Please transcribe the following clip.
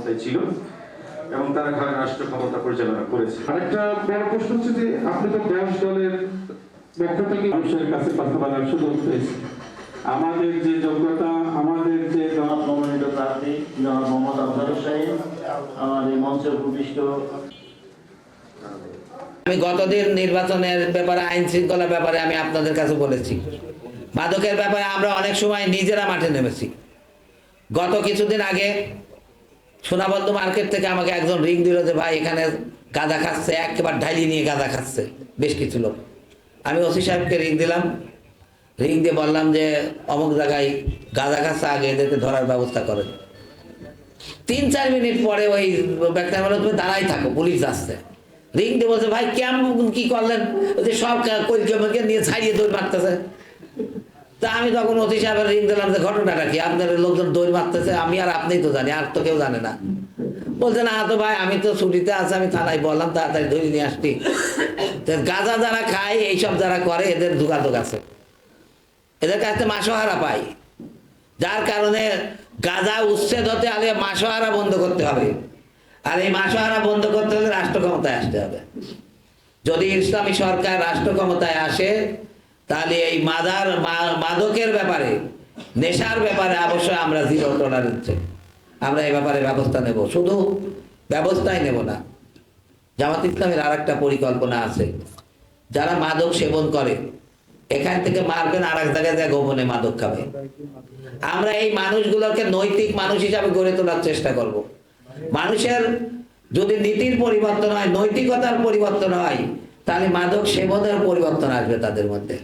অবস্থায় ছিল এবং তারা রাষ্ট্র ক্ষমতা পরিচালনা করেছে। আরেকটা বড় প্রশ্ন হচ্ছে যে আপনি তো 10 দলের পক্ষ থেকে মানুষের কাছে কথা বলার সুযোগ পেয়েছি। আমাদের যে যোগ্যতা, আমাদের যে মনোনীত প্রার্থী জনাব মোহাম্মদ আফজাল সাহেব আমাদের মঞ্চে উপবিষ্ট। আমি গতদিন নির্বাচনের ব্যাপারে, আইন শৃঙ্খলার ব্যাপারে আমি আপনাদের কাছে বলেছি। মাদকের ব্যাপারে আমরা অনেক সময় নিজেরা মাঠে নেমেছি। গত কিছুদিন আগে সোনাবন্ধু মার্কেট থেকে আমাকে একজন রিং দিল যে ভাই এখানে গাঁজা খাচ্ছে, একেবারে ঢালি নিয়ে গাঁজা খাচ্ছে বেশ কিছু লোক। আমি ওসি সাহেবকে রিং দিলাম, রিং দিয়ে বললাম যে অমুক জায়গায় গাঁজা খাচ্ছে, আগে এদেরকে ধরার ব্যবস্থা করেন। 3-4 মিনিট পরে ওই ব্যক্তি বলল তুমি দাঁড়াই থাকো, পুলিশ আসছে। রিং দিয়ে বলছে ভাই কেমন কি করলেন, যে সব কলকে নিয়ে ছাড়িয়ে দৌড় মারতেছে। তা আমি তখন অতি সাহেবের রিং দিলাম যে ঘটনাটা কি, আপনার লোকজন দৌড় মারতেছে, আমি আর আপনিই তো জানি, আর তো কেউ জানে না। বলছে না তো ভাই আমি তো ছুটিতে আছি, আমি থানায় বললাম তাড়াতাড়ি ধরে নিয়ে আসছি। গাঁজা যারা খায়, এইসব যারা করে এদের যোগাযোগ আছে, এদের কাছে মাসোহারা পাই, যার কারণে গাঁজা উচ্ছেদ হতে হলে মাসোহারা বন্ধ করতে হবে। আর এই মাসোহারা বন্ধ করতে হলে রাষ্ট্র ক্ষমতায় আসতে হবে। যদি ইসলামী সরকার রাষ্ট্র ক্ষমতায় আসে তাহলে এই মাদকের ব্যাপারে, নেশার ব্যাপারে অবশ্যই আমরা জিরো টলারেন্সে আমরা এই ব্যাপারে ব্যবস্থা নেব। শুধু ব্যবস্থাই নেব না, জামাত ইসলামের আর একটা পরিকল্পনা আছে। যারা মাদক সেবন করে এখান থেকে মারবেন, আর এক জায়গায় যায় গোপনে মাদক খাবে। আমরা এই মানুষগুলোকে নৈতিক মানুষ হিসাবে গড়ে তোলার চেষ্টা করব। মানুষের যদি নীতির পরিবর্তন হয়, নৈতিকতার পরিবর্তন হয়, তাহলে মাদক সেবনের পরিবর্তন আসবে তাদের মধ্যে।